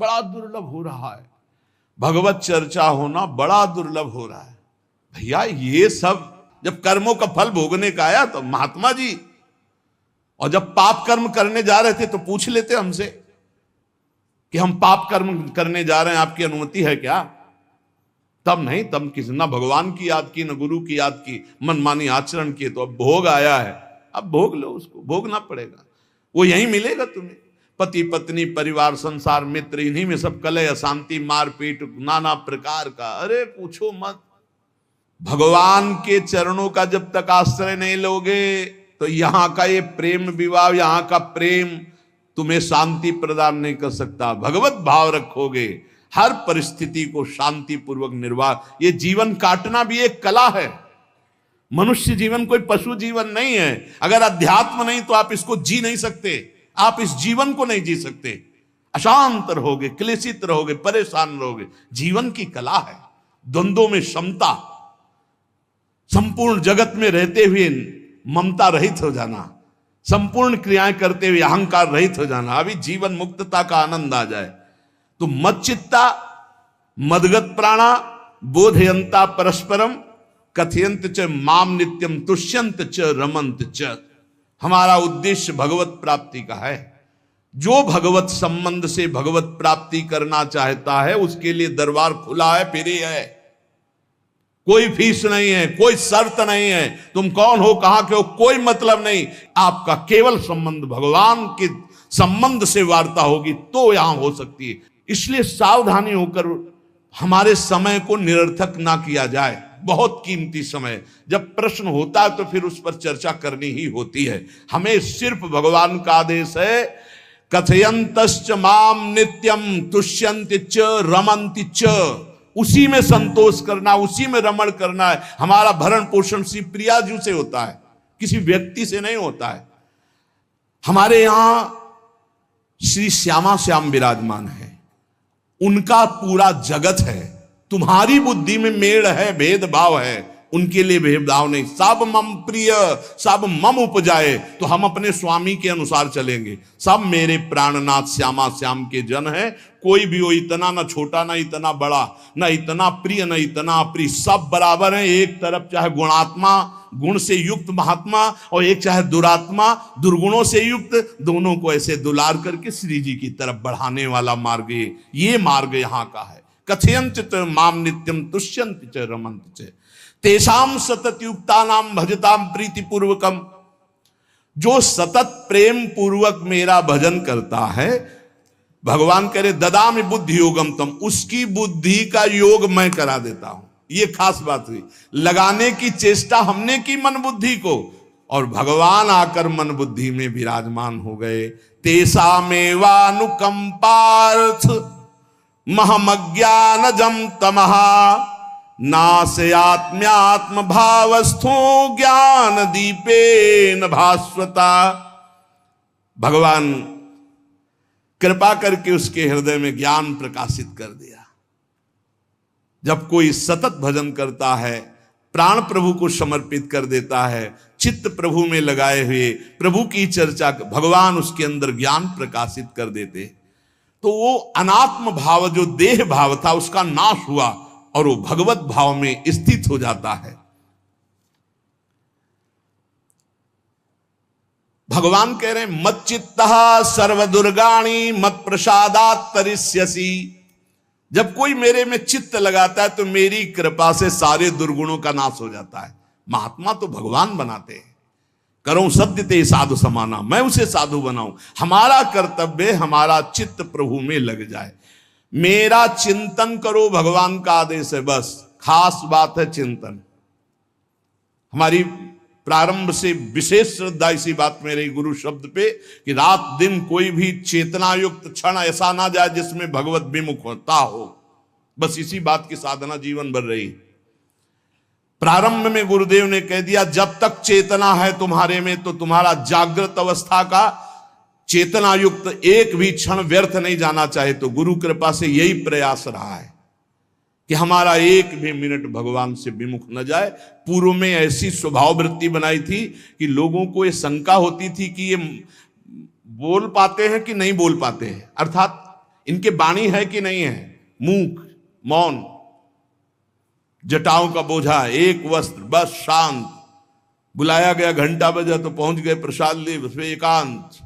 बड़ा दुर्लभ हो रहा है, भगवत चर्चा होना बड़ा दुर्लभ हो रहा है। भैया ये सब जब कर्मों का फल भोगने का आया तो महात्मा जी, और जब पाप कर्म करने जा रहे थे तो पूछ लेते हमसे कि हम पाप कर्म करने जा रहे हैं, आपकी अनुमति है क्या? तब नहीं, तब किसी ना भगवान की याद की, न गुरु की याद की, मनमानी आचरण किए। तो अब भोग आया है, अब भोग लो, उसको भोगना पड़ेगा, वो यहीं मिलेगा तुम्हें। पति पत्नी परिवार संसार मित्र, इन्हीं में सब कलह अशांति मारपीट नाना प्रकार का। अरे पूछो मत, भगवान के चरणों का जब तक आश्रय नहीं लोगे तो यहां का ये प्रेम विवाह, यहां का प्रेम तुम्हें शांति प्रदान नहीं कर सकता। भगवत भाव रखोगे, हर परिस्थिति को शांति पूर्वक निर्वाह। ये जीवन काटना भी एक कला है। मनुष्य जीवन कोई पशु जीवन नहीं है। अगर अध्यात्म नहीं तो आप इसको जी नहीं सकते, आप इस जीवन को नहीं जी सकते। अशांत रहोगे, क्लेशित रहोगे, परेशान रहोगे। जीवन की कला है द्वंद्वों में समता, संपूर्ण जगत में रहते हुए ममता रहित हो जाना, संपूर्ण क्रियाएं करते हुए अहंकार रहित हो जाना। अभी जीवन मुक्तता का आनंद आ जाए तो मच्चित्ता मदगत प्राणा बोधयंता परस्परम कथयंत च माम नित्यम तुष्यंत च रमंत च। हमारा उद्देश्य भगवत प्राप्ति का है। जो भगवत संबंध से भगवत प्राप्ति करना चाहता है उसके लिए दरबार खुला है, फ्री है, कोई फीस नहीं है, कोई शर्त नहीं है। तुम कौन हो, कहां के हो, कोई मतलब नहीं। आपका केवल संबंध भगवान के संबंध से वार्ता होगी तो यहां हो सकती है। इसलिए सावधानी होकर हमारे समय को निरर्थक ना किया जाए। बहुत कीमती समय, जब प्रश्न होता है तो फिर उस पर चर्चा करनी ही होती है। हमें सिर्फ भगवान का आदेश है, कथयंतश्च माम नित्यम तुष्यन्ति च रमन्ति च। उसी में संतोष करना, उसी में रमण करना है। हमारा भरण पोषण श्री प्रिया जी से होता है, किसी व्यक्ति से नहीं होता है। हमारे यहां श्री श्यामा श्याम विराजमान है, उनका पूरा जगत है। तुम्हारी बुद्धि में मेड़ है, भेदभाव है, उनके लिए भेदभाव नहीं। सब मम प्रिय सब मम उपजाए, तो हम अपने स्वामी के अनुसार चलेंगे। सब मेरे प्राणनाथ श्यामा श्याम के जन हैं। कोई भी हो, इतना ना छोटा ना इतना बड़ा, ना इतना प्रिय ना इतना अप्रिय, सब बराबर हैं। एक तरफ चाहे गुणात्मा गुण से युक्त महात्मा और एक चाहे दुरात्मा दुर्गुणों से युक्त, दोनों को ऐसे दुलार करके श्री जी की तरफ बढ़ाने वाला मार्ग ये मार्ग यहाँ का है। कथयंत च माम नित्यम तुष्यंत च रमंत च तेषाम सतत युक्ता नाम भजताम प्रीति पूर्वकम। जो सतत प्रेम पूर्वक मेरा भजन करता है, भगवान करे ददामि बुद्धि योगम तम, उसकी बुद्धि का योग मैं करा देता हूं। ये खास बात हुई। लगाने की चेष्टा हमने की मन बुद्धि को, और भगवान आकर मन बुद्धि में विराजमान हो गए। तेषामेवानुकंपार्थ महमज्ञानजं तमहा नाशयात्म्यात्म भावस्थो ज्ञान दीपेन भास्वता। भगवान कृपा करके उसके हृदय में ज्ञान प्रकाशित कर दिया। जब कोई सतत भजन करता है, प्राण प्रभु को समर्पित कर देता है, चित्त प्रभु में लगाए हुए प्रभु की चर्चा, भगवान उसके अंदर ज्ञान प्रकाशित कर देते, तो वो अनात्म भाव जो देह भाव था उसका नाश हुआ और वो भगवत भाव में स्थित हो जाता है। भगवान कह रहे हैं मत चित्तः सर्वदुर्गाणि मत प्रसादात् तरिष्यसि। जब कोई मेरे में चित्त लगाता है तो मेरी कृपा से सारे दुर्गुणों का नाश हो जाता है। महात्मा तो भगवान बनाते हैं। करो सत्य ते साधु समाना, मैं उसे साधु बनाऊं। हमारा कर्तव्य, हमारा चित्त प्रभु में लग जाए। मेरा चिंतन करो, भगवान का आदेश है। बस खास बात है चिंतन। हमारी प्रारंभ से विशेष श्रद्धा इसी बात में रही गुरु शब्द पे कि रात दिन कोई भी चेतना युक्त क्षण ऐसा ना जाए जिसमें भगवत विमुखता हो। बस इसी बात की साधना जीवन भर रही। प्रारंभ में गुरुदेव ने कह दिया जब तक चेतना है तुम्हारे में तो तुम्हारा जागृत अवस्था का चेतना युक्त एक भी क्षण व्यर्थ नहीं जाना चाहे। तो गुरु कृपा से यही प्रयास रहा है कि हमारा एक भी मिनट भगवान से विमुख न जाए। पूर्व में ऐसी स्वभाव वृत्ति बनाई थी कि लोगों को ये शंका होती थी कि ये बोल पाते हैं कि नहीं बोल पाते हैं, अर्थात इनके वाणी है कि नहीं है? मूक, मौन, जटाओं का बोझा, एक वस्त्र, बस शांत। बुलाया गया, घंटा बजा तो पहुंच गए, प्रसाद लिए, उसमें एकांत,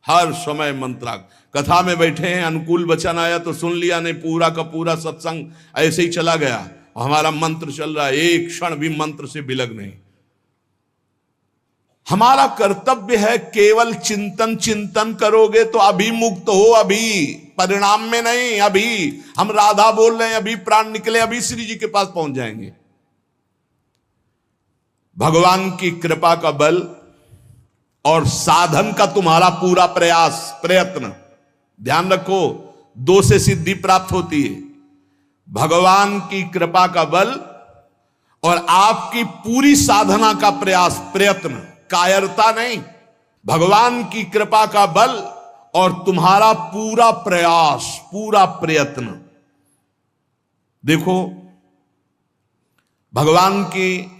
हर समय मंत्रा। कथा में बैठे हैं, अनुकूल वचन आया तो सुन लिया, नहीं पूरा का पूरा सत्संग ऐसे ही चला गया। हमारा मंत्र चल रहा है, एक क्षण भी मंत्र से बिलग नहीं। हमारा कर्तव्य है, केवल चिंतन चिंतन करोगे तो अभी मुक्त हो, अभी, परिणाम में नहीं, अभी। हम राधा बोल रहे हैं, अभी प्राण निकले, अभी श्री जी के पास पहुंच जाएंगे। भगवान की कृपा का बल और साधन का तुम्हारा पूरा प्रयास, प्रयत्न, ध्यान रखो, दो से सिद्धि प्राप्त होती है। भगवान की कृपा का बल और आपकी पूरी साधना का प्रयास, प्रयत्न, कायरता नहीं। भगवान की कृपा का बल और तुम्हारा पूरा प्रयास, पूरा प्रयत्न। देखो, भगवान की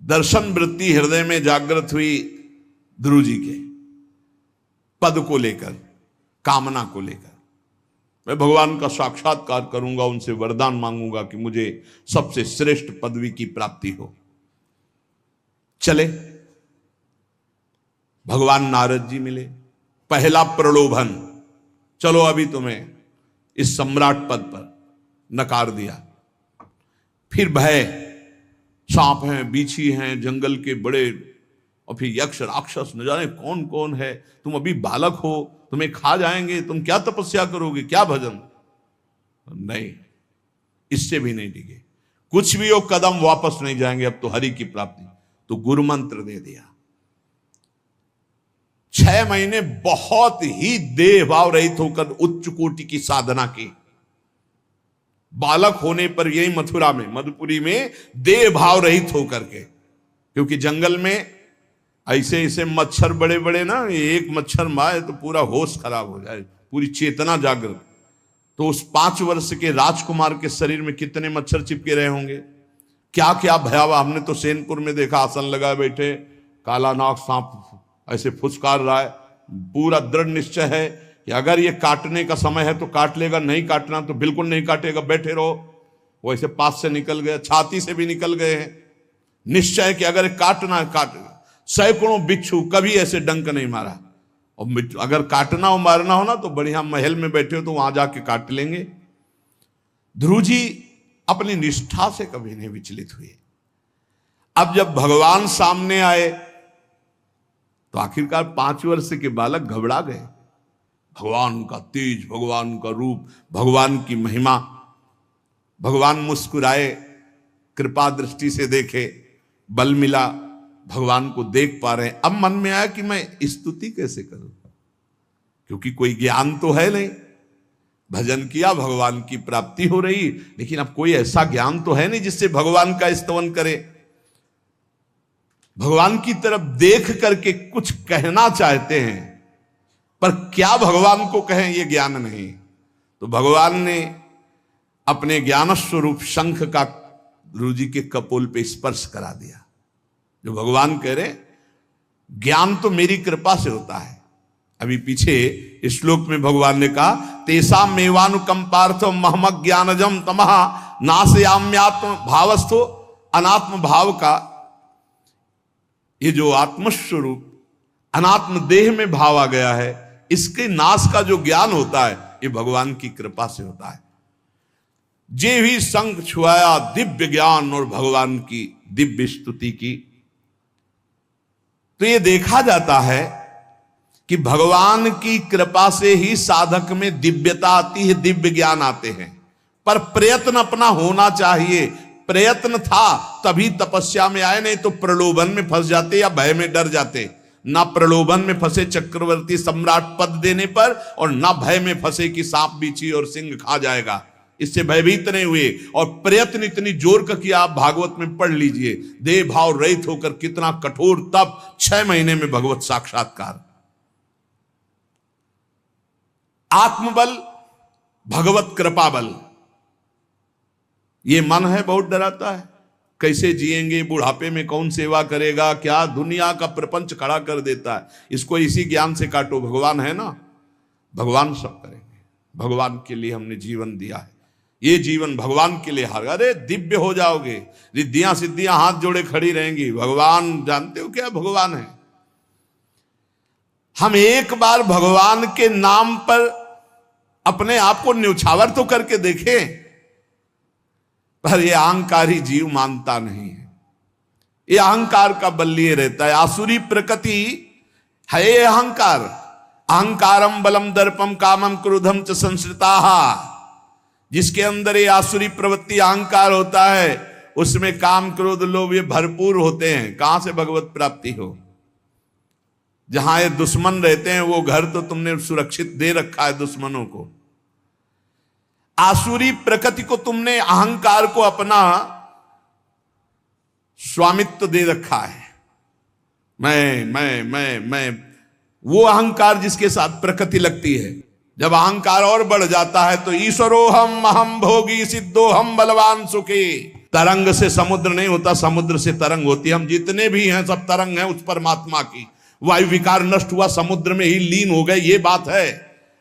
दर्शन वृत्ति हृदय में जागृत हुई ध्रुव जी के पद को लेकर, कामना को लेकर। मैं भगवान का साक्षात्कार करूंगा, उनसे वरदान मांगूंगा कि मुझे सबसे श्रेष्ठ पदवी की प्राप्ति हो। चले, भगवान नारद जी मिले। पहला प्रलोभन, चलो अभी तुम्हें इस सम्राट पद पर नकार दिया। फिर भय, सांप हैं, बीछी हैं, जंगल के बड़े, और फिर यक्ष राक्षस, न जाने कौन कौन है। तुम अभी बालक हो, तुम्हें खा जाएंगे, तुम क्या तपस्या करोगे, क्या भजन? नहीं, इससे भी नहीं डिगे, कुछ भी हो, कदम वापस नहीं जाएंगे, अब तो हरि की प्राप्ति। तो गुरु मंत्र दे दिया। 6 महीने बहुत ही देह भाव रहित होकर उच्च कोटि की साधना की। बालक होने पर यही मथुरा में, मधुपुरी में, देह भाव रहित होकर के, क्योंकि जंगल में ऐसे ऐसे मच्छर बड़े बड़े ना, एक मच्छर मारे तो पूरा होश खराब हो जाए, पूरी चेतना जागृत। तो उस 5 वर्ष के राजकुमार के शरीर में कितने मच्छर चिपके रहे होंगे, क्या क्या भयावह। हमने तो सेनपुर में देखा, आसन लगाए बैठे, काला नाग सांप ऐसे फुसकार रहा है। पूरा दृढ़ निश्चय है कि अगर ये काटने का समय है तो काट लेगा, नहीं काटना तो बिल्कुल नहीं काटेगा, बैठे रहो। वो ऐसे पास से निकल गए, छाती से भी निकल गए हैं। निश्चय कि अगर काटना है काटेगा। सैकड़ों बिच्छू, कभी ऐसे डंक नहीं मारा। और अगर काटना हो, मारना हो ना, तो बढ़िया महल में बैठे हो तो वहां जाके काट लेंगे। ध्रुव जी अपनी निष्ठा से कभी नहीं विचलित हुए। अब जब भगवान सामने आए तो आखिरकार 5 वर्ष के बालक घबरा गए। भगवान का तेज, भगवान का रूप, भगवान की महिमा। भगवान मुस्कुराए, कृपा दृष्टि से देखे, बल मिला, भगवान को देख पा रहे हैं। अब मन में आया कि मैं स्तुति कैसे करूं, क्योंकि कोई ज्ञान तो है नहीं। भजन किया, भगवान की प्राप्ति हो रही, लेकिन अब कोई ऐसा ज्ञान तो है नहीं जिससे भगवान का स्तवन करे। भगवान की तरफ देख करके कुछ कहना चाहते हैं, पर क्या भगवान को कहें ये ज्ञान नहीं। तो भगवान ने अपने ज्ञान स्वरूप शंख का ध्रुव जी के कपोल पे स्पर्श करा दिया। जो भगवान कह रहे, ज्ञान तो मेरी कृपा से होता है। अभी पीछे इस श्लोक में भगवान ने कहा, तेसा मेवानुकंपार्थ महमक ज्ञानजम तमहा नाशयाम्यात्म भावस्थो। अनात्म भाव का ये जो आत्मस्वरूप अनात्म देह में भाव आ गया है, इसके नाश का जो ज्ञान होता है, ये भगवान की कृपा से होता है। जे भी संग छुआया दिव्य ज्ञान और भगवान की दिव्य स्तुति की। तो ये देखा जाता है कि भगवान की कृपा से ही साधक में दिव्यता आती है, दिव्य ज्ञान आते हैं। पर प्रयत्न अपना होना चाहिए। प्रयत्न था तभी तपस्या में आए, नहीं तो प्रलोभन में फंस जाते या भय में डर जाते। ना प्रलोभन में फंसे चक्रवर्ती सम्राट पद देने पर, और ना भय में फंसे कि सांप बीछी और सिंह खा जाएगा, इससे भयभीत नहीं हुए। और प्रयत्न इतनी जोर का किया, आप भागवत में पढ़ लीजिए, देह भाव रहित होकर कितना कठोर तप, 6 महीने में भगवत साक्षात्कार। आत्मबल, भगवत कृपा बल। ये मन है बहुत डराता है, कैसे जिएंगे, बुढ़ापे में कौन सेवा करेगा, क्या दुनिया का प्रपंच खड़ा कर देता है। इसको इसी ज्ञान से काटो, भगवान है ना। भगवान सब करेंगे, भगवान के लिए हमने जीवन दिया है, ये जीवन भगवान के लिए हार, अरे दिव्य हो जाओगे, रिद्धियां सिद्धियां हाथ जोड़े खड़ी रहेंगी। भगवान जानते हो क्या भगवान है? हम एक बार भगवान के नाम पर अपने आप को न्यौछावर तो करके देखें, पर यह अहंकारी जीव मानता नहीं है, ये अहंकार का बल लिए रहता है। आसुरी प्रकृति है ये अहंकार। अहंकारम बलम दर्पम कामम क्रोधम च संश्रिताः, जिसके अंदर ये आसुरी प्रवृत्ति अहंकार होता है, उसमें काम क्रोध लोभ ये भरपूर होते हैं। कहां से भगवत प्राप्ति हो? जहां ये दुश्मन रहते हैं वो घर तो तुमने सुरक्षित दे रखा है दुश्मनों को। आसुरी प्रकृति को तुमने अहंकार को अपना स्वामित्व दे रखा है। मैं वो अहंकार जिसके साथ प्रकृति लगती है, जब अहंकार और बढ़ जाता है तो ईश्वरोहम अहम भोगी सिद्धोहम बलवान सुखी। तरंग से समुद्र नहीं होता, समुद्र से तरंग होती है। हम जितने भी हैं सब तरंग हैं उस परमात्मा की। वायु विकार नष्ट हुआ, समुद्र में ही लीन हो गए, ये बात है।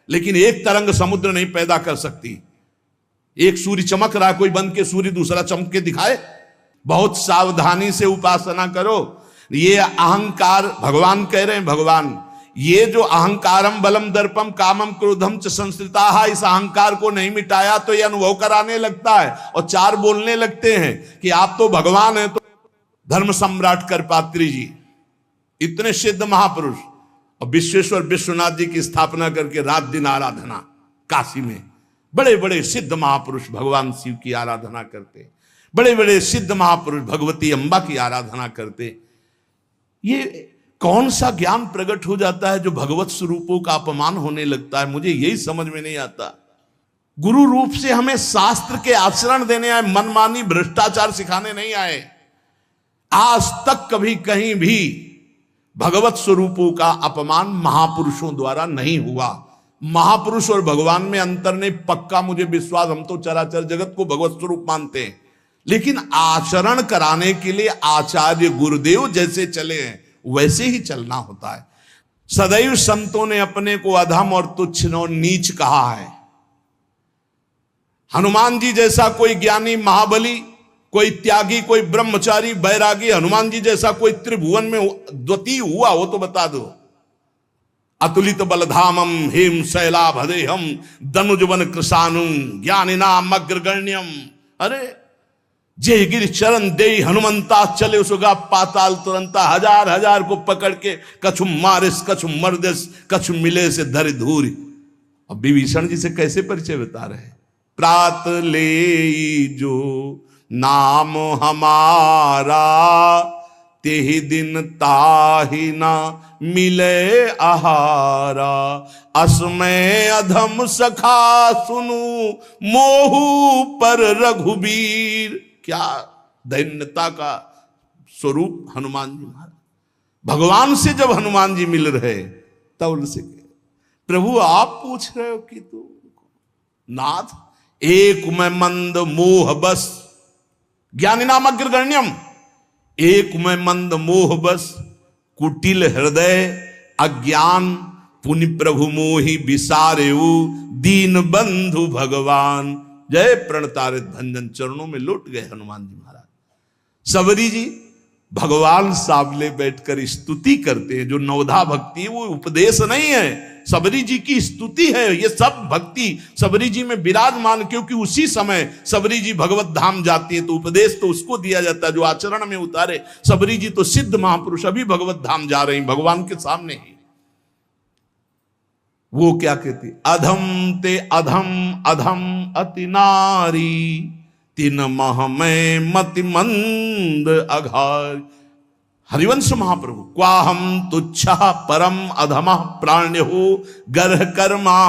लेकिन एक तरंग समुद्र नहीं पैदा कर सकती। एक सूर्य चमक रहा, कोई बंद के सूर्य दूसरा चमक के दिखाए? बहुत सावधानी से उपासना करो। ये अहंकार भगवान कह रहे हैं, भगवान ये जो अहंकारम बलम दर्पम कामम क्रोधम च संश्रिताः, इस अहंकार को नहीं मिटाया तो ये अनुभव कराने लगता है और चार बोलने लगते हैं कि आप तो भगवान हैं। तो धर्म सम्राट करपात्री जी इतने सिद्ध महापुरुष और विश्वेश्वर विश्वनाथ जी की स्थापना करके रात दिन आराधना, काशी में बड़े बड़े सिद्ध महापुरुष भगवान शिव की आराधना करते, बड़े बड़े सिद्ध महापुरुष भगवती अम्बा की आराधना करते। ये कौन सा ज्ञान प्रकट हो जाता है जो भगवत स्वरूपों का अपमान होने लगता है? मुझे यही समझ में नहीं आता। गुरु रूप से हमें शास्त्र के आचरण देने आए, मनमानी भ्रष्टाचार सिखाने नहीं आए। आज तक कभी कहीं भी भगवत स्वरूपों का अपमान महापुरुषों द्वारा नहीं हुआ। महापुरुष और भगवान में अंतर नहीं, पक्का मुझे विश्वास। हम तो चराचर जगत को भगवत स्वरूप मानते हैं, लेकिन आचरण कराने के लिए आचार्य गुरुदेव जैसे चले हैं वैसे ही चलना होता है। सदैव संतों ने अपने को अधम और तुच्छ और नीच कहा है। हनुमान जी जैसा कोई ज्ञानी महाबली, कोई त्यागी, कोई ब्रह्मचारी बैरागी, हनुमान जी जैसा कोई त्रिभुवन में द्वितीय हुआ हो तो बता दो। अतुलित बलधामम हेम शैलाभदेहम दनुजवन कृशानुम ज्ञानिनाम अग्रगण्यम। अरे जय गिर चरण दे हनुमंता चले उसगा पाताल तुरंता। हजार हजार को पकड़ के कछु मारिस कछु मर्दिस कछु मिले से धरि धूरी। अब विभीषण जी से कैसे परिचय बता रहे? प्रात ले जो नाम हमारा तेहि दिन ताहि ना मिले आहारा। असमय अधम सखा सुनु मोहू पर रघुबीर। क्या दैन्यता का स्वरूप हनुमान जी महाराज। भगवान से जब हनुमान जी मिल रहे तब उनसे प्रभु आप पूछ रहे हो कि तू नाथ एक में मंद मोह बस ज्ञानी नाम अग्रगण्यम। एक में मंद मोह बस कुटिल हृदय अज्ञान पुनि प्रभु मोहि विसारेऊ दीन बंधु भगवान। जय प्रणतारित भंजन चरणों में लौट गए हनुमान जी महाराज। सबरी जी भगवान सामने बैठकर स्तुति करते हैं। जो नवधा भक्ति है वो उपदेश नहीं है, सबरी जी की स्तुति है। ये सब भक्ति सबरी जी में विराजमान, क्योंकि उसी समय सबरी जी भगवत धाम जाती है तो उपदेश तो उसको दिया जाता है जो आचरण में उतारे। सबरी जी तो सिद्ध महापुरुष अभी भगवत धाम जा रहे हैं भगवान के सामने ही। वो क्या कहती? अधम ते अधम अधम अति नारी तीन मह में मति मंद अघार। हरिवंश महाप्रभु क्वाहम तुच्छ परम अधम प्राण्यो गर्ह कर्मा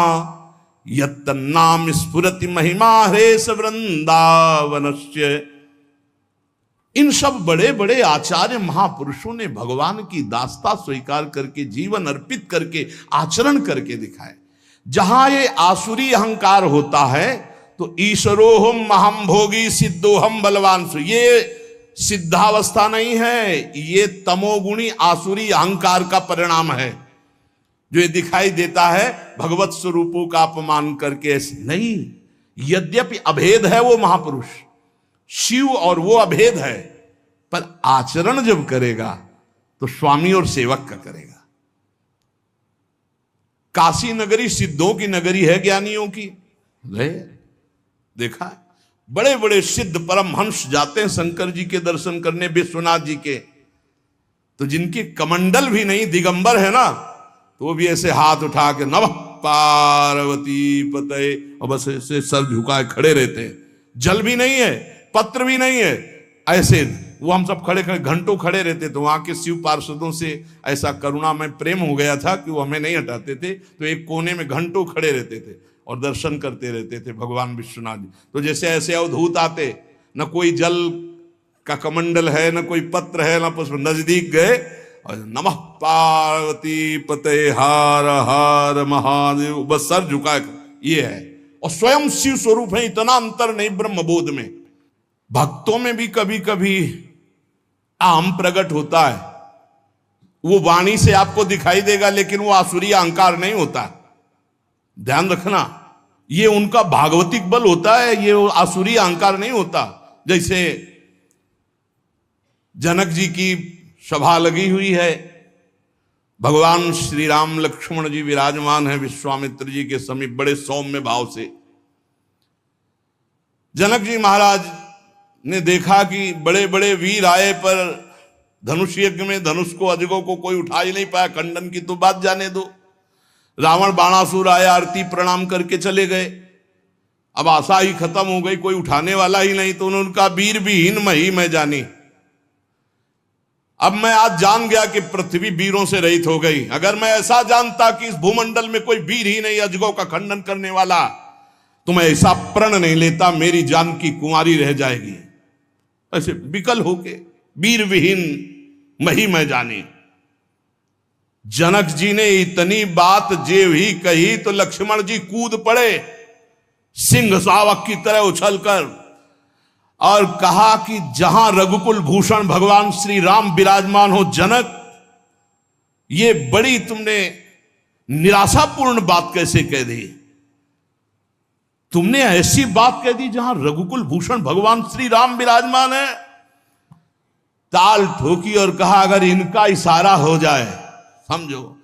यत्तन्नाम स्फुरति महिमा हरेश वृंदावनस्य। इन सब बड़े बड़े आचार्य महापुरुषों ने भगवान की दास्ता स्वीकार करके जीवन अर्पित करके आचरण करके दिखाए। जहां ये आसुरी अहंकार होता है तो ईश्वरोहम महम भोगी सिद्धोहम बलवान। ये सिद्धावस्था नहीं है, ये तमोगुणी आसुरी अहंकार का परिणाम है। जो ये दिखाई देता है भगवत स्वरूपों का अपमान करके, ऐसे नहीं। यद्यपि अभेद है वो महापुरुष शिव और वो अभेद है, पर आचरण जब करेगा तो स्वामी और सेवक का करेगा। काशी नगरी सिद्धों की नगरी है, ज्ञानियों की है। देखा है? बड़े बड़े सिद्ध परमहंस जाते हैं शंकर जी के दर्शन करने, विश्वनाथ जी के, तो जिनके कमंडल भी नहीं, दिगंबर है ना, तो वो भी ऐसे हाथ उठा के नमः पार्वती पतये, और बस ऐसे सर झुकाए खड़े रहते हैं। जल भी नहीं है, पत्र भी नहीं है, ऐसे वो हम सब खड़े खड़े घंटों खड़े रहते। तो वहां के शिव पार्षदों से ऐसा करुणा में प्रेम हो गया था कि वो हमें नहीं हटाते थे, तो एक कोने में घंटों खड़े रहते थे और दर्शन करते रहते थे भगवान विश्वनाथ जी। तो जैसे ऐसे अवधूत आते, न कोई जल का कमंडल है, न कोई पत्र है, न पुष्प, नजदीक गए और नमः पार्वती पतये हर हर महादेव, बस सर झुका, ये है। और स्वयं शिव स्वरूप है, इतना अंतर नहीं ब्रह्मबोध में। भक्तों में भी कभी कभी आम प्रकट होता है, वो वाणी से आपको दिखाई देगा, लेकिन वो आसुरी अहंकार नहीं होता। ध्यान रखना, ये उनका भागवतिक बल होता है, ये आसुरी अहंकार नहीं होता। जैसे जनक जी की सभा लगी हुई है, भगवान श्री राम लक्ष्मण जी विराजमान है विश्वामित्र जी के समीप, बड़े सौम्य भाव से। जनक जी महाराज ने देखा कि बड़े बड़े वीर आए, पर धनुष यज्ञ में धनुष को, अजगों को कोई उठा ही नहीं पाया, खंडन की तो बात जाने दो। रावण बाणासुर आए, आरती प्रणाम करके चले गए। अब आशा ही खत्म हो गई, कोई उठाने वाला ही नहीं, तो उन्होंने कहा वीर विहीन मही मैं जानी। अब मैं आज जान गया कि पृथ्वी वीरों से रहित हो गई। अगर मैं ऐसा जानता कि इस भूमंडल में कोई वीर ही नहीं अजगों का खंडन करने वाला, तो मैं ऐसा प्रण नहीं लेता, मेरी जान की कुंवारी रह जाएगी। ऐसे विकल होके वीर विहीन मही मैं जानी। जनक जी ने इतनी बात जेव ही कही तो लक्ष्मण जी कूद पड़े सिंह शावक की तरह उछलकर, और कहा कि जहां रघुकुल भूषण भगवान श्री राम विराजमान हो, जनक ये बड़ी तुमने निराशापूर्ण बात कैसे कह दी? तुमने ऐसी बात कह दी जहां रघुकुल भूषण भगवान श्री राम विराजमान है। ताल ठोकी और कहा अगर इनका इशारा हो जाए, समझो,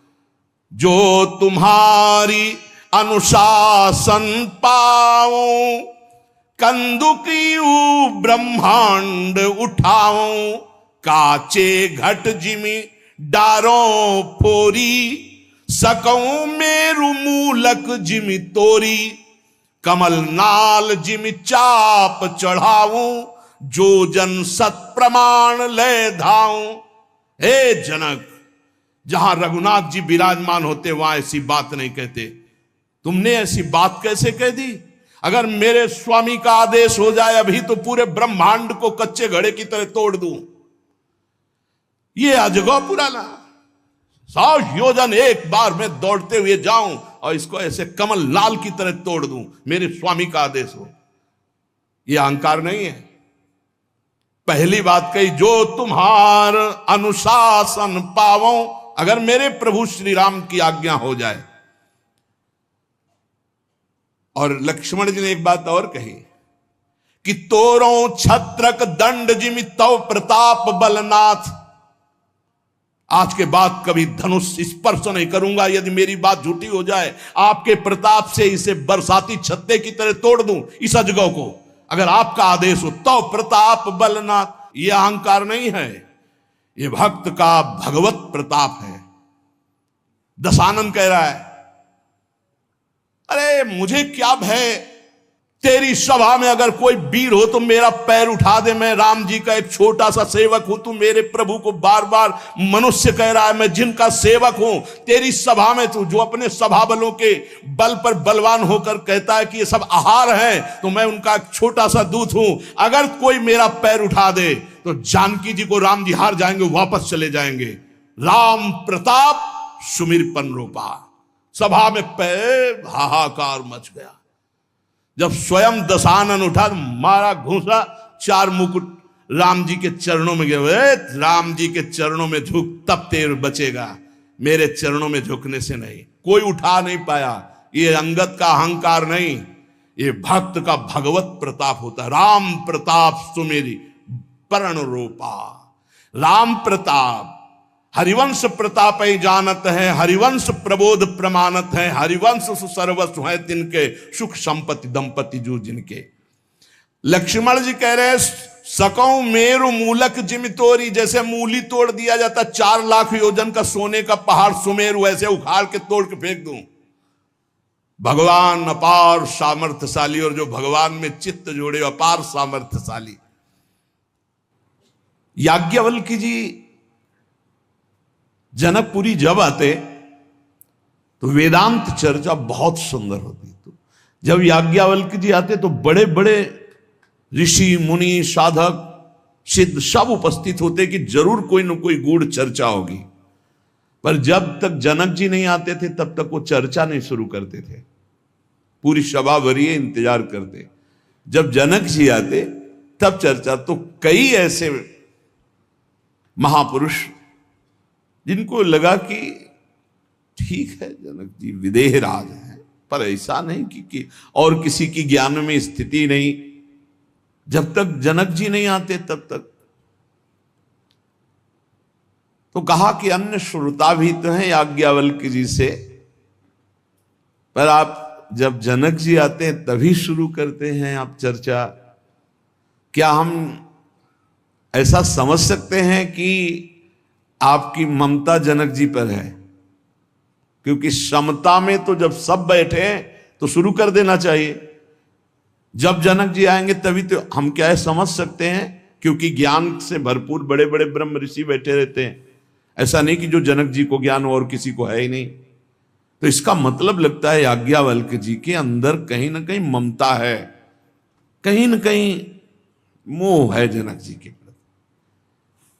जो तुम्हारी अनुशासन पाओ, कंदुकियू ब्रह्मांड उठाओ, काचे घट जिमी डारों फोरी, सकऊं मेरु मूलक जिमी तोरी, कमल नाल जिमी चाप चढ़ाऊं, जो जन सत प्रमाण ले धाऊं। हे जनक, जहां रघुनाथ जी विराजमान होते वहां ऐसी बात नहीं कहते। तुमने ऐसी बात कैसे कह दी? अगर मेरे स्वामी का आदेश हो जाए अभी तो पूरे ब्रह्मांड को कच्चे घड़े की तरह तोड़ दूं। ये अजगौ पुराना 100 योजन एक बार में दौड़ते हुए जाऊं और इसको ऐसे कमल लाल की तरह तोड़ दूं, मेरे स्वामी का आदेश हो। यह अहंकार नहीं है। पहली बात कही, जो तुम्हार अनुशासन पावो, अगर मेरे प्रभु श्री राम की आज्ञा हो जाए। और लक्ष्मण जी ने एक बात और कही कि तोरों छत्रक दंड जिमि तव प्रताप बलनाथ, आज के बाद कभी धनुष स्पर्श नहीं करूंगा। यदि मेरी बात झूठी हो जाए, आपके प्रताप से इसे बरसाती छत्ते की तरह तोड़ दूं इस अजगौ को, अगर आपका आदेश हो। तो प्रताप बलनाथ, यह अहंकार नहीं है, यह भक्त का भगवत प्रताप है। दशानन कह रहा है, अरे मुझे क्या भय, तेरी सभा में अगर कोई वीर हो तो मेरा पैर उठा दे, मैं राम जी का एक छोटा सा सेवक हूं। तू मेरे प्रभु को बार बार मनुष्य कह रहा है, मैं जिनका सेवक हूं। तेरी सभा में तू जो अपने सभा बलों के बल पर बलवान होकर कहता है कि ये सब आहार है, तो मैं उनका एक छोटा सा दूत हूं। अगर कोई मेरा पैर उठा दे तो जानकी जी को राम जी हार जाएंगे, वापस चले जाएंगे। राम प्रताप सुमिरपन रूपा। सभा में पैर हाहाकार मच गया। जब स्वयं दशानन उठा, मारा घूसा, 4 मुकुट राम जी के चरणों में गए। राम जी के चरणों में झुक, तब तेर बचेगा। मेरे चरणों में झुकने से नहीं। कोई उठा नहीं पाया। ये अंगद का अहंकार नहीं, ये भक्त का भगवत प्रताप होता है। राम प्रताप सुमेरी पर्ण रूपा। राम प्रताप, हरिवंश प्रताप ही जानत है, हरिवंश प्रबोध प्रमाणत है, हरिवंश सर्वस्व है तिनके, सुख संपत्ति दंपति जो जिनके। लक्ष्मण जी कह रहे सकौ मेरु मूलक जिम तोरी, जैसे मूली तोड़ दिया जाता 4 लाख योजन का सोने का पहाड़ सुमेरु, ऐसे उखाड़ के तोड़ के फेंक दूं। भगवान अपार सामर्थ्यशाली, और जो भगवान में चित्त जोड़े अपार सामर्थ्यशाली। याज्ञवल्क्य जी जनकपुरी जब आते तो वेदांत चर्चा बहुत सुंदर होती। तो जब याज्ञवल्क्य जी आते तो बड़े बड़े ऋषि मुनि साधक सिद्ध सब उपस्थित होते कि जरूर कोई न कोई गूढ़ चर्चा होगी। पर जब तक जनक जी नहीं आते थे तब तक वो चर्चा नहीं शुरू करते थे। पूरी सभा भरिए इंतजार करते। जब जनक जी आते तब चर्चा। तो कई ऐसे महापुरुष जिनको लगा कि ठीक है जनक जी विदेह राज हैं, पर ऐसा नहीं कि और किसी की ज्ञान में स्थिति नहीं। जब तक जनक जी नहीं आते तब तक तो कहा कि अन्य श्रोता भी तो हैं याज्ञवल्क्य जी से, पर आप जब जनक जी आते हैं तभी शुरू करते हैं आप चर्चा। क्या हम ऐसा समझ सकते हैं कि आपकी ममता जनक जी पर है? क्योंकि समता में तो जब सब बैठे हैं तो शुरू कर देना चाहिए। जब जनक जी आएंगे तभी तो हम क्या है समझ सकते हैं, क्योंकि ज्ञान से भरपूर बड़े बड़े ब्रह्म ऋषि बैठे रहते हैं। ऐसा नहीं कि जो जनक जी को ज्ञान और किसी को है ही नहीं। तो इसका मतलब लगता है याज्ञवल्क्य जी के अंदर कहीं ना कहीं ममता है, कहीं ना कहीं मोह है जनक जी के प्रति।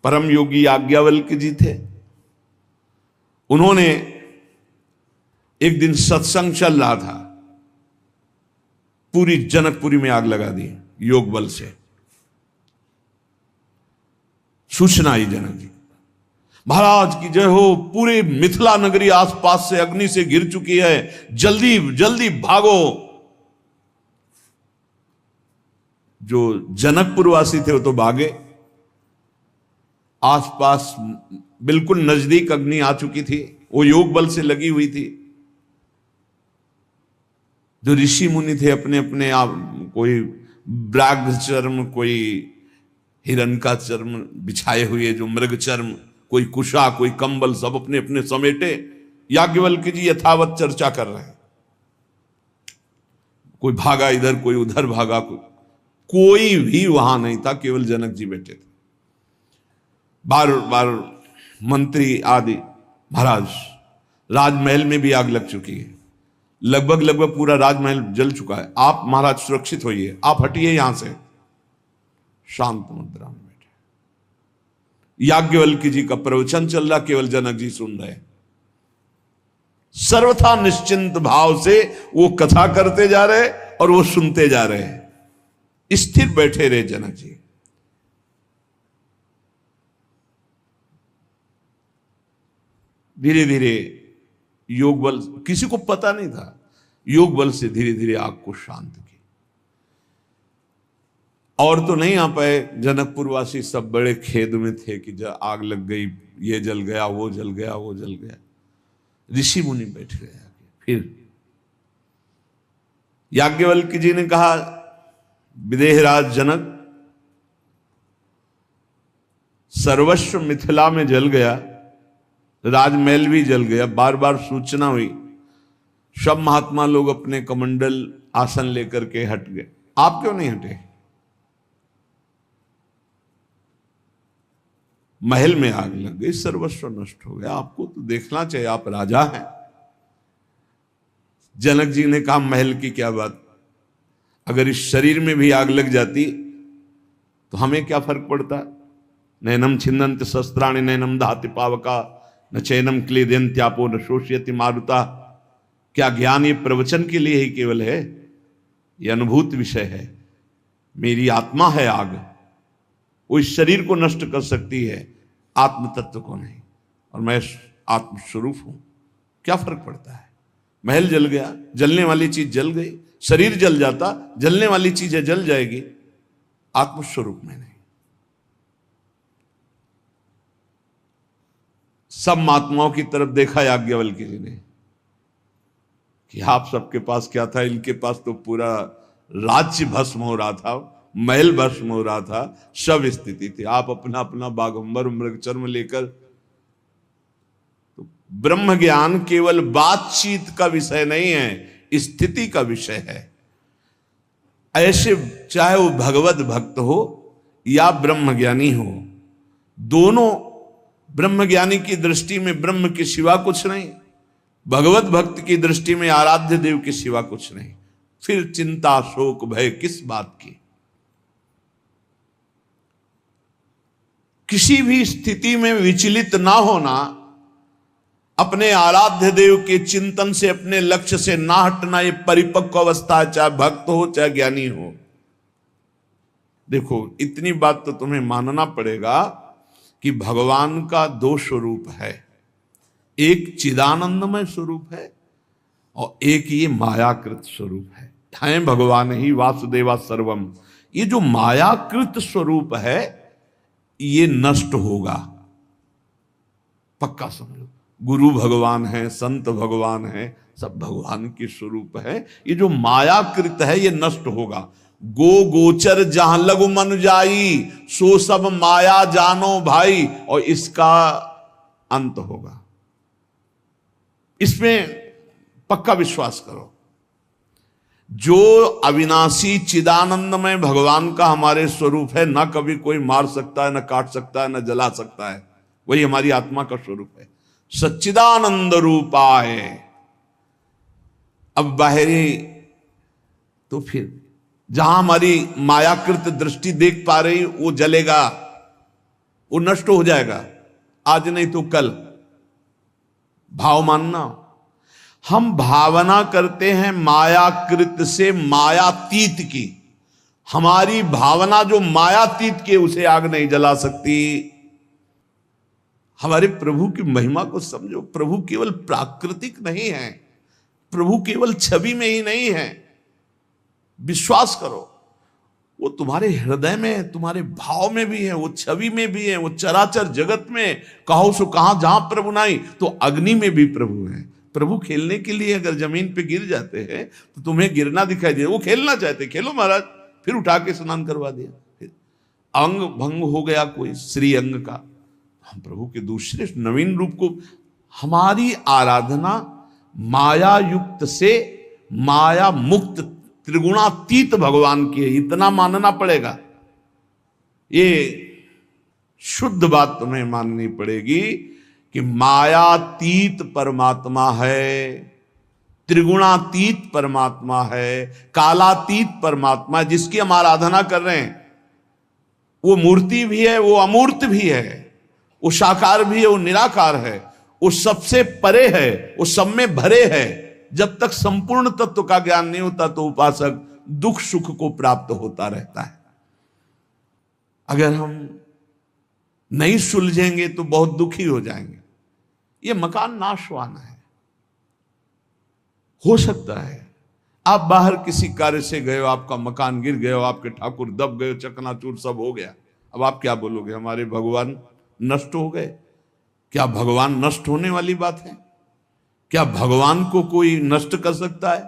परम योगी याज्ञवल्क्य जी थे। उन्होंने एक दिन सत्संग चल रहा था, पूरी जनकपुरी में आग लगा दी योग बल से। सूचना आई जनक जी, महाराज की जय हो, पूरे मिथिला नगरी आसपास से अग्नि से घिर चुकी है, जल्दी जल्दी भागो। जो जनकपुर वासी थे वो तो भागे। आसपास बिल्कुल नजदीक अग्नि आ चुकी थी, वो योग बल से लगी हुई थी। जो ऋषि मुनि थे अपने अपने आप, कोई ब्राग चर्म, कोई हिरण का चर्म बिछाए हुए, जो मृग चर्म, कोई कुशा, कोई कंबल, सब अपने अपने समेटे याज्ञवल्क्य जी यथावत चर्चा कर रहे हैं। कोई भागा इधर, कोई उधर भागा, कोई भी वहां नहीं था, केवल जनक जी बैठे थे। बार बार मंत्री आदि, महाराज राजमहल में भी आग लग चुकी है, लगभग पूरा राजमहल जल चुका है, आप महाराज सुरक्षित होइए, आप हटिए यहां से। शांत मुद्रा में बैठे याज्ञवल्क्य जी का प्रवचन चल रहा, केवल जनक जी सुन रहे। सर्वथा निश्चिंत भाव से वो कथा करते जा रहे और वो सुनते जा रहे। स्थिर बैठे रहे जनक जी। धीरे धीरे योग बल, किसी को पता नहीं था, योग बल से धीरे धीरे आग को शांत की। और तो नहीं आ पाए जनकपुर वासी, सब बड़े खेद में थे कि जब आग लग गई, ये जल गया, वो जल गया, वो जल गया। ऋषि मुनि बैठ गए। फिर याज्ञवल्क्य जी ने कहा, विदेहराज जनक, सर्वस्व मिथिला में जल गया, राजमहल भी जल गया, बार बार सूचना हुई, सब महात्मा लोग अपने कमंडल आसन लेकर के हट गए, आप क्यों नहीं हटे? महल में आग लग गई, सर्वस्व नष्ट हो गया, आपको तो देखना चाहिए, आप राजा हैं। जनक जी ने कहा, महल की क्या बात, अगर इस शरीर में भी आग लग जाती तो हमें क्या फर्क पड़ता? नैनम छिन्नन्ति शस्त्राणि नैनम दहति पावका न चैनम क्लेदयन्त्यापो न शोषयति मारुता। क्या ज्ञान ये प्रवचन के लिए ही केवल है? ये अनुभूत विषय है। मेरी आत्मा है आग, वो इस शरीर को नष्ट कर सकती है, आत्म तत्व को नहीं। और मैं आत्मस्वरूप हूं, क्या फर्क पड़ता है? महल जल गया, जलने वाली चीज जल गई, शरीर जल जाता, जलने वाली चीजें जल जाएगी, आत्मस्वरूप में नहीं। सब महात्माओं की तरफ देखा याज्ञवल्क्य जी ने कि आप सबके पास क्या था, इनके पास तो पूरा राज्य भस्म हो रहा था, महल भस्म हो रहा था, सब स्थिति थी। आप अपना अपना बागंबर मृग चर्म लेकर, तो ब्रह्म ज्ञान केवल बातचीत का विषय नहीं है, स्थिति का विषय है। ऐसे चाहे वो भगवत भक्त हो या ब्रह्म ज्ञानी हो, दोनों, ब्रह्म ज्ञानी की दृष्टि में ब्रह्म के सिवा कुछ नहीं, भगवत भक्त की दृष्टि में आराध्य देव के सिवा कुछ नहीं, फिर चिंता शोक भय किस बात की? किसी भी स्थिति में विचलित ना होना, अपने आराध्य देव के चिंतन से, अपने लक्ष्य से ना हटना, ये परिपक्व अवस्था है, चाहे भक्त हो चाहे ज्ञानी हो। देखो, इतनी बात तो तुम्हें मानना पड़ेगा कि भगवान का दो स्वरूप है, एक चिदानंदमय स्वरूप है और एक ये मायाकृत स्वरूप है। हैं भगवान ही वासुदेवा सर्वम। ये जो मायाकृत स्वरूप है ये नष्ट होगा, पक्का समझो। गुरु भगवान है, संत भगवान है, सब भगवान के स्वरूप है। ये जो मायाकृत है ये नष्ट होगा। गो गोचर जहां लगु मन जाई, सो सब माया जानो भाई, और इसका अंत होगा। इसमें पक्का विश्वास करो। जो अविनाशी चिदानंदमय भगवान का हमारे स्वरूप है, ना कभी कोई मार सकता है, ना काट सकता है, ना जला सकता है, वही हमारी आत्मा का स्वरूप है। सच्चिदानंद रूपाय। अब बाहरी तो फिर जहां हमारी मायाकृत दृष्टि देख पा रही वो जलेगा, वो नष्ट हो जाएगा, आज नहीं तो कल। भाव मानना, हम भावना करते हैं मायाकृत से मायातीत की। हमारी भावना जो मायातीत की, उसे आग नहीं जला सकती। हमारे प्रभु की महिमा को समझो। प्रभु केवल प्राकृतिक नहीं है, प्रभु केवल छवि में ही नहीं है। विश्वास करो, वो तुम्हारे हृदय में है, तुम्हारे भाव में भी है, वो छवि में भी है, वो चराचर जगत में कहो सो कहां, जहां प्रभु नहीं तो अग्नि में भी प्रभु है। प्रभु खेलने के लिए अगर जमीन पे गिर जाते हैं तो तुम्हें गिरना दिखाई दे, वो खेलना चाहते, खेलो महाराज, फिर उठा के स्नान करवा दिया। फिर अंग भंग हो गया कोई श्री अंग का, हम प्रभु के दूसरे नवीन रूप को, हमारी आराधना माया युक्त से माया मुक्त त्रिगुणातीत भगवान की है, इतना मानना पड़ेगा। ये शुद्ध बात तुम्हें माननी पड़ेगी कि मायातीत परमात्मा है, त्रिगुणातीत परमात्मा है, कालातीत परमात्मा जिसकी हम आराधना कर रहे हैं। वो मूर्ति भी है, वो अमूर्त भी है, वो साकार भी है, वो निराकार है, वो सबसे परे है, वो सब में भरे है। जब तक संपूर्ण तत्व का ज्ञान नहीं होता तो उपासक दुख सुख को प्राप्त होता रहता है। अगर हम नहीं सुलझेंगे तो बहुत दुखी हो जाएंगे। ये मकान नाशवान है। हो सकता है आप बाहर किसी कार्य से गए हो, आपका मकान गिर गए हो, आपके ठाकुर दब गए, चकनाचूर सब हो गया। अब आप क्या बोलोगे, हमारे भगवान नष्ट हो गए? क्या भगवान नष्ट होने वाली बात है? क्या भगवान को कोई नष्ट कर सकता है?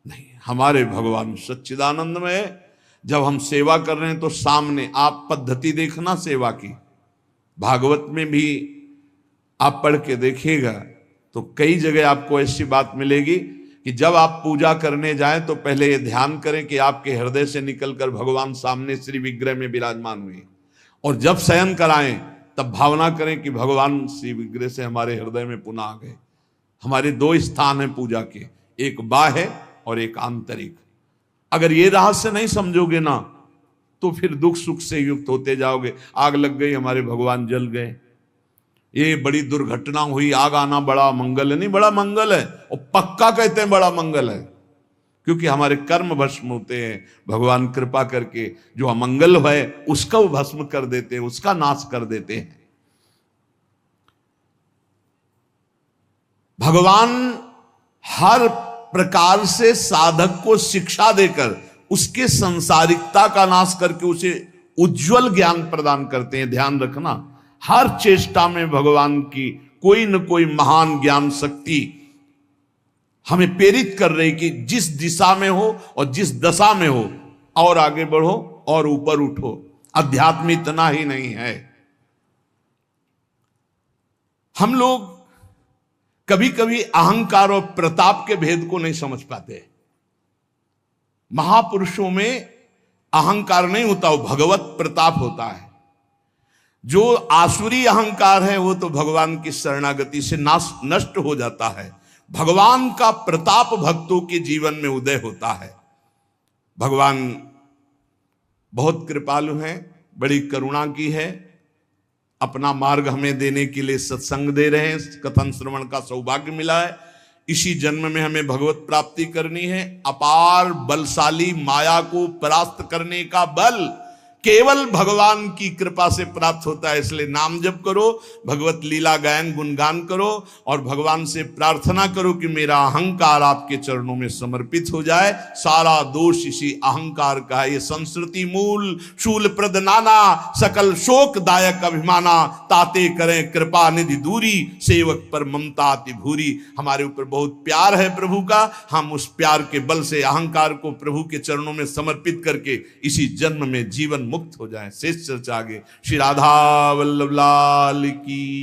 नहीं, हमारे भगवान सच्चिदानंद में है। जब हम सेवा कर रहे हैं तो सामने आप पद्धति देखना सेवा की। भागवत में भी आप पढ़ के देखिएगा तो कई जगह आपको ऐसी बात मिलेगी कि जब आप पूजा करने जाएं तो पहले ये ध्यान करें कि आपके हृदय से निकलकर भगवान सामने श्री विग्रह में विराजमान हुए, और जब शयन कराएं तब भावना करें कि भगवान श्री विग्रह से हमारे हृदय में पुनः आ गए। हमारे दो स्थान हैं पूजा के, एक बाह्य और एक आंतरिक। अगर ये रहस्य नहीं समझोगे ना तो फिर दुख सुख से युक्त होते जाओगे। आग लग गई, हमारे भगवान जल गए, ये बड़ी दुर्घटना हुई, आग आना बड़ा मंगल है। नहीं, बड़ा मंगल है, और पक्का कहते हैं बड़ा मंगल है, क्योंकि हमारे कर्म भस्म होते हैं। भगवान कृपा करके जो अमंगल है उसका वो भस्म कर देते हैं, उसका नाश कर देते हैं। भगवान हर प्रकार से साधक को शिक्षा देकर उसके संसारिकता का नाश करके उसे उज्जवल ज्ञान प्रदान करते हैं। ध्यान रखना, हर चेष्टा में भगवान की कोई न कोई महान ज्ञान शक्ति हमें प्रेरित कर रही कि जिस दिशा में हो और जिस दशा में हो और आगे बढ़ो और ऊपर उठो। अध्यात्म इतना ही नहीं है, हम लोग कभी कभी अहंकार और प्रताप के भेद को नहीं समझ पाते। महापुरुषों में अहंकार नहीं होता, वो भगवत प्रताप होता है। जो आसुरी अहंकार है वो तो भगवान की शरणागति से नष्ट हो जाता है। भगवान का प्रताप भक्तों के जीवन में उदय होता है। भगवान बहुत कृपालु हैं, बड़ी करुणा की है, अपना मार्ग हमें देने के लिए सत्संग दे रहे हैं। कथन श्रवण का सौभाग्य मिला है। इसी जन्म में हमें भगवत प्राप्ति करनी है। अपार बलशाली माया को परास्त करने का बल केवल भगवान की कृपा से प्राप्त होता है। इसलिए नाम जप करो, भगवत लीला गायन गुणगान करो और भगवान से प्रार्थना करो कि मेरा अहंकार आपके चरणों में समर्पित हो जाए। सारा दोष इसी अहंकार का है। ये संस्कृति मूल शूल प्रद नाना, सकल शोक दायक अभिमाना, ताते करें कृपा निधि दूरी, सेवक पर ममता अति भूरी। हमारे ऊपर बहुत प्यार है प्रभु का, हम उस प्यार के बल से अहंकार को प्रभु के चरणों में समर्पित करके इसी जन्म में जीवन मुक्त हो जाए। शेष चर्चा आगे। श्री राधा वल्लभ लाल की।